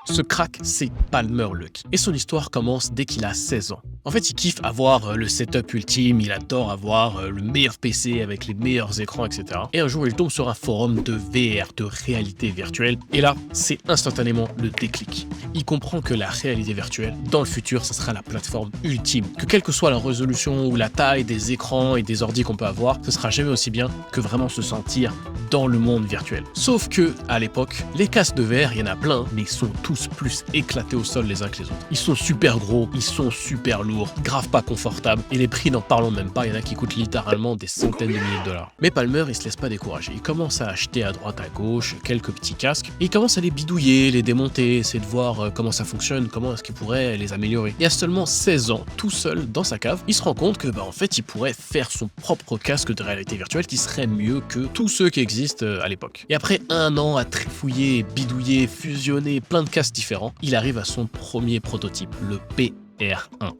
Ce crack, c'est Palmer Luckey. Et son histoire commence dès qu'il a 16 ans. En fait, il kiffe avoir le setup ultime, il adore avoir le meilleur PC avec les meilleurs écrans, etc. Et un jour, il tombe sur un forum de VR, de réalité virtuelle. Et là, c'est instantanément le déclic. Il comprend que la réalité virtuelle, dans le futur, ça sera la plateforme ultime. Que quelle que soit la résolution ou la taille des écrans et des ordis qu'on peut avoir, ce sera jamais aussi bien que vraiment se sentir dans le monde virtuel. Sauf que, à l'époque, les casques de VR, il y en a plein, mais ils sont tous plus éclatés au sol les uns que les autres. Ils sont super gros, ils sont super lourds, grave pas confortables, et les prix n'en parlons même pas, il y en a qui coûtent littéralement des centaines de milliers de dollars. Mais Palmer, il se laisse pas décourager, il commence à acheter à droite à gauche quelques petits casques, et il commence à les bidouiller, les démonter, essayer de voir comment ça fonctionne, comment est-ce qu'il pourrait les améliorer. Et à seulement 16 ans, tout seul dans sa cave, il se rend compte que en fait, il pourrait faire son propre casque de réalité virtuelle qui serait mieux que tous ceux qui existent à l'époque. Et après un an à trifouiller, bidouiller, fusionner plein de casques différents, il arrive à son premier prototype, le PR1.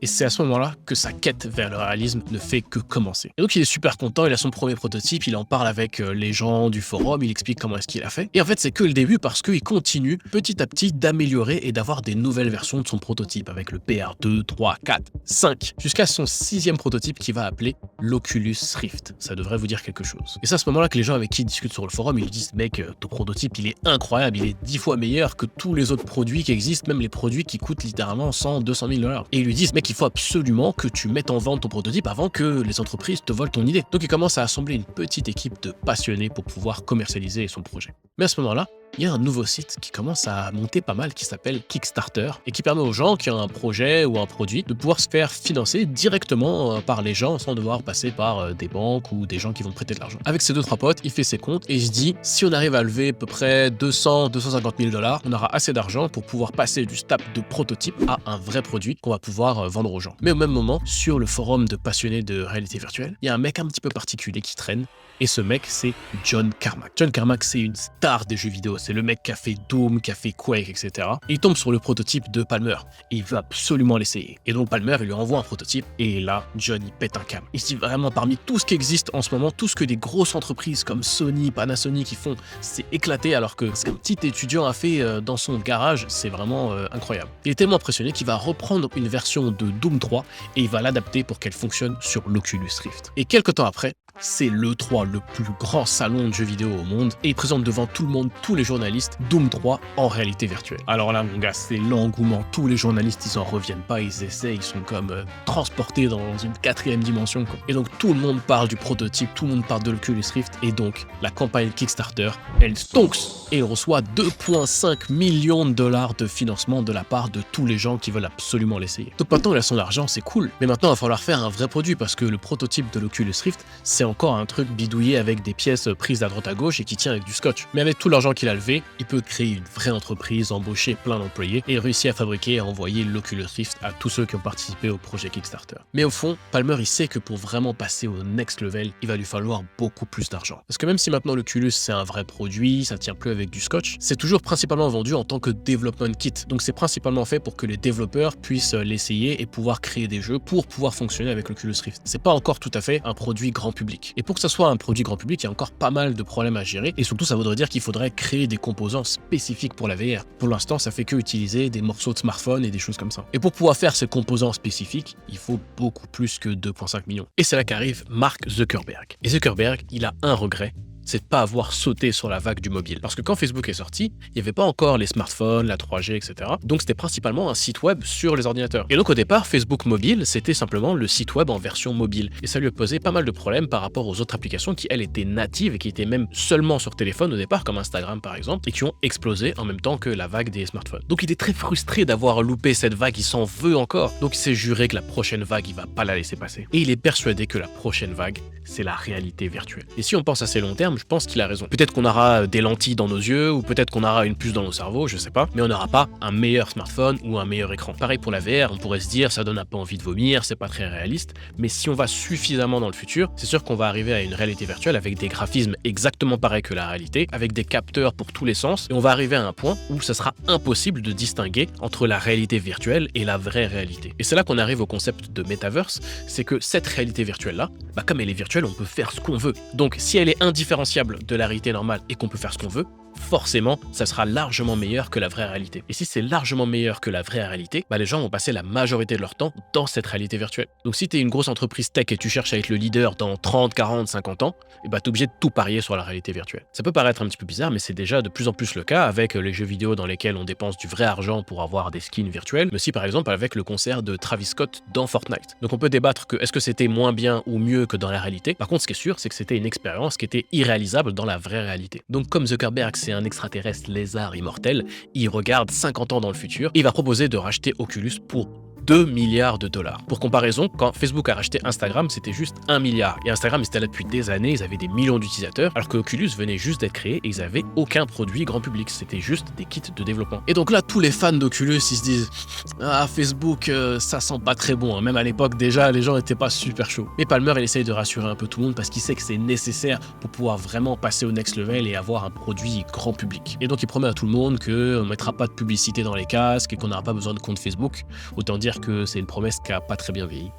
Et c'est à ce moment-là que sa quête vers le réalisme ne fait que commencer. Et donc il est super content, il a son premier prototype, il en parle avec les gens du forum, il explique comment est-ce qu'il a fait. Et en fait c'est que le début parce qu'il continue petit à petit d'améliorer et d'avoir des nouvelles versions de son prototype avec le PR2, 3, 4, 5, jusqu'à son 6e prototype qu'il va appeler l'Oculus Rift. Ça devrait vous dire quelque chose. Et c'est à ce moment-là que les gens avec qui il discute sur le forum, ils lui disent mec, ton prototype il est incroyable, il est 10 fois meilleur que tous les autres produits qui existent, même les produits qui coûtent littéralement 100, 200 000 $. Et ils lui disent mec, il faut absolument que tu mettes en vente ton prototype avant que les entreprises te volent ton idée. Donc il commence à assembler une petite équipe de passionnés pour pouvoir commercialiser son projet. Mais à ce moment-là, il y a un nouveau site qui commence à monter pas mal qui s'appelle Kickstarter et qui permet aux gens qui ont un projet ou un produit de pouvoir se faire financer directement par les gens sans devoir passer par des banques ou des gens qui vont prêter de l'argent. Avec ses 2-3 potes, il fait ses comptes et il se dit si on arrive à lever à peu près 200-250 000 $, on aura assez d'argent pour pouvoir passer du stade de prototype à un vrai produit qu'on va pouvoir vendre aux gens. Mais au même moment, sur le forum de passionnés de réalité virtuelle, il y a un mec un petit peu particulier qui traîne. Et ce mec, c'est John Carmack. John Carmack, c'est une star des jeux vidéo. C'est le mec qui a fait Doom, qui a fait Quake, etc. Et il tombe sur le prototype de Palmer. Et il veut absolument l'essayer. Et donc Palmer, il lui envoie un prototype. Et là, John, il pète un câble. Il se dit vraiment, parmi tout ce qui existe en ce moment, tout ce que des grosses entreprises comme Sony, Panasonic, ils font, c'est éclaté. Alors que ce qu'un petit étudiant a fait dans son garage, c'est vraiment incroyable. Il est tellement impressionné qu'il va reprendre une version de Doom 3 et il va l'adapter pour qu'elle fonctionne sur l'Oculus Rift. Et quelques temps après, c'est l'E3, le plus grand salon de jeux vidéo au monde, et il présente devant tout le monde, tous les journalistes, Doom 3 en réalité virtuelle. Alors là, mon gars, c'est l'engouement. Tous les journalistes, ils en reviennent pas, ils essaient, ils sont comme transportés dans une 4e dimension, quoi. Et donc tout le monde parle du prototype, tout le monde parle de l'Oculus Rift, et donc la campagne Kickstarter, elle stonks et reçoit 2,5 millions de dollars de financement de la part de tous les gens qui veulent absolument l'essayer. Donc maintenant, il a son argent, c'est cool, mais maintenant, il va falloir faire un vrai produit parce que le prototype de l'Oculus Rift, c'est encore un truc bidouillé avec des pièces prises à droite à gauche et qui tient avec du scotch. Mais avec tout l'argent qu'il a levé, il peut créer une vraie entreprise, embaucher plein d'employés et réussir à fabriquer et à envoyer l'Oculus Rift à tous ceux qui ont participé au projet Kickstarter. Mais au fond, Palmer, il sait que pour vraiment passer au next level, il va lui falloir beaucoup plus d'argent. Parce que même si maintenant l'Oculus c'est un vrai produit, ça tient plus avec du scotch, c'est toujours principalement vendu en tant que development kit. Donc c'est principalement fait pour que les développeurs puissent l'essayer et pouvoir créer des jeux pour pouvoir fonctionner avec l'Oculus Rift. C'est pas encore tout à fait un produit grand public. Et pour que ça soit un produit grand public, il y a encore pas mal de problèmes à gérer et surtout ça voudrait dire qu'il faudrait créer des composants spécifiques pour la VR. Pour l'instant, ça fait que utiliser des morceaux de smartphone et des choses comme ça. Et pour pouvoir faire ces composants spécifiques, il faut beaucoup plus que 2,5 millions. Et c'est là qu'arrive Mark Zuckerberg. Et Zuckerberg, il a un regret, c'est de pas avoir sauté sur la vague du mobile. Parce que quand Facebook est sorti, il n'y avait pas encore les smartphones, la 3G, etc. Donc c'était principalement un site web sur les ordinateurs. Et donc au départ, Facebook Mobile, c'était simplement le site web en version mobile. Et ça lui a posé pas mal de problèmes par rapport aux autres applications qui, elles, étaient natives et qui étaient même seulement sur téléphone au départ, comme Instagram par exemple, et qui ont explosé en même temps que la vague des smartphones. Donc il est très frustré d'avoir loupé cette vague, il s'en veut encore. Donc il s'est juré que la prochaine vague, il va pas la laisser passer. Et il est persuadé que la prochaine vague, c'est la réalité virtuelle. Et si on pense assez long terme, je pense qu'il a raison. Peut-être qu'on aura des lentilles dans nos yeux, ou peut-être qu'on aura une puce dans nos cerveaux, je sais pas, mais on n'aura pas un meilleur smartphone ou un meilleur écran. Pareil pour la VR, on pourrait se dire, ça donne un peu envie de vomir, c'est pas très réaliste, mais si on va suffisamment dans le futur, c'est sûr qu'on va arriver à une réalité virtuelle avec des graphismes exactement pareils que la réalité, avec des capteurs pour tous les sens, et on va arriver à un point où ça sera impossible de distinguer entre la réalité virtuelle et la vraie réalité. Et c'est là qu'on arrive au concept de metaverse, c'est que cette réalité virtuelle-là, comme elle est virtuelle, on peut faire ce qu'on veut. Donc si elle est indifférenciable de la réalité normale et qu'on peut faire ce qu'on veut, forcément, ça sera largement meilleur que la vraie réalité. Et si c'est largement meilleur que la vraie réalité, les gens vont passer la majorité de leur temps dans cette réalité virtuelle. Donc si tu es une grosse entreprise tech et tu cherches à être le leader dans 30, 40, 50 ans, tu es obligé de tout parier sur la réalité virtuelle. Ça peut paraître un petit peu bizarre, mais c'est déjà de plus en plus le cas avec les jeux vidéo dans lesquels on dépense du vrai argent pour avoir des skins virtuels, mais aussi par exemple avec le concert de Travis Scott dans Fortnite. Donc on peut débattre que est-ce que c'était moins bien ou mieux que dans la réalité. Par contre, ce qui est sûr, c'est que c'était une expérience qui était irréalisable dans la vraie réalité. Donc comme Zuckerberg, c'est un extraterrestre lézard immortel, il regarde 50 ans dans le futur, il va proposer de racheter Oculus pour 2 milliards de dollars. Pour comparaison, quand Facebook a racheté Instagram, c'était juste 1 milliard. Et Instagram, c'était là depuis des années, ils avaient des millions d'utilisateurs, alors que Oculus venait juste d'être créé et ils avaient aucun produit grand public. C'était juste des kits de développement. Et donc là, tous les fans d'Oculus, ils se disent « Ah, Facebook, ça sent pas très bon. » Même à l'époque, déjà, les gens n'étaient pas super chauds. Mais Palmer, il essaye de rassurer un peu tout le monde parce qu'il sait que c'est nécessaire pour pouvoir vraiment passer au next level et avoir un produit grand public. Et donc, il promet à tout le monde qu'on ne mettra pas de publicité dans les casques et qu'on n'aura pas besoin de compte Facebook. Autant dire que c'est une promesse qui n'a pas très bien vieilli.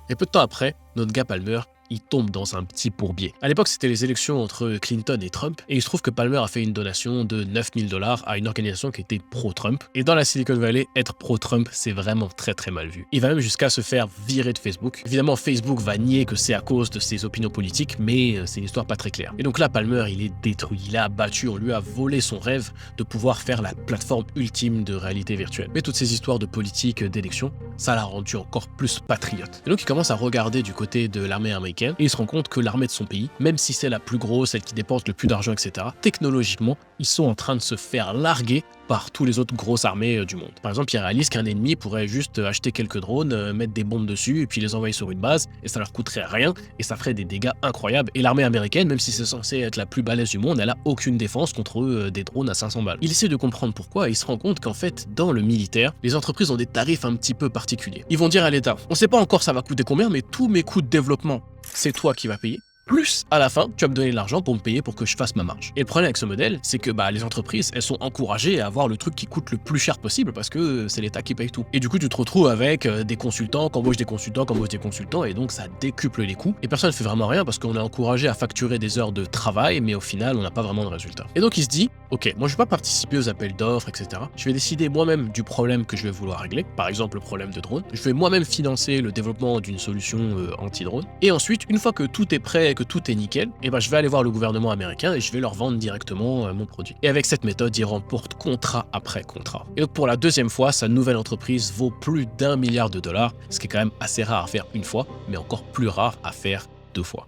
Et peu de temps après, notre gars Palmer, il tombe dans un petit bourbier. À l'époque, c'était les élections entre Clinton et Trump, et il se trouve que Palmer a fait une donation de 9 000 $ à une organisation qui était pro-Trump. Et dans la Silicon Valley, être pro-Trump, c'est vraiment très très mal vu. Il va même jusqu'à se faire virer de Facebook. Évidemment, Facebook va nier que c'est à cause de ses opinions politiques, mais c'est une histoire pas très claire. Et donc là, Palmer, il est détruit, il est abattu, on lui a volé son rêve de pouvoir faire la plateforme ultime de réalité virtuelle. Mais toutes ces histoires de politique, d'élection, ça l'a rendu encore plus patriote. Et donc il commence à regarder du côté de l'armée américaine, et il se rend compte que l'armée de son pays, même si c'est la plus grosse, celle qui dépense le plus d'argent, etc., technologiquement, ils sont en train de se faire larguer par tous les autres grosses armées du monde. Par exemple, il réalise qu'un ennemi pourrait juste acheter quelques drones, mettre des bombes dessus et puis les envoyer sur une base, et ça leur coûterait rien, et ça ferait des dégâts incroyables. Et l'armée américaine, même si c'est censé être la plus balèze du monde, elle a aucune défense contre des drones à 500 balles. Il essaie de comprendre pourquoi, et il se rend compte qu'en fait, dans le militaire, les entreprises ont des tarifs un petit peu particuliers. Ils vont dire à l'État, on sait pas encore ça va coûter combien, mais tous mes coûts de développement, c'est toi qui vas payer. Plus, à la fin, tu vas me donner de l'argent pour me payer pour que je fasse ma marge. Et le problème avec ce modèle, c'est que les entreprises, elles sont encouragées à avoir le truc qui coûte le plus cher possible parce que c'est l'État qui paye tout. Et du coup, tu te retrouves avec des consultants, qu'embauchent des consultants, qu'embauchent des consultants, et donc ça décuple les coûts. Et personne ne fait vraiment rien parce qu'on est encouragé à facturer des heures de travail, mais au final, on n'a pas vraiment de résultat. Et donc il se dit, ok, moi je vais pas participer aux appels d'offres, etc. Je vais décider moi-même du problème que je vais vouloir régler, par exemple le problème de drone. Je vais moi-même financer le développement d'une solution anti-drone. Et ensuite, une fois que tout est prêt, que tout est nickel, et je vais aller voir le gouvernement américain et je vais leur vendre directement mon produit. Et avec cette méthode, il remporte contrat après contrat. Et donc pour la deuxième fois, sa nouvelle entreprise vaut plus d'1 milliard de dollars, ce qui est quand même assez rare à faire une fois, mais encore plus rare à faire 2 fois.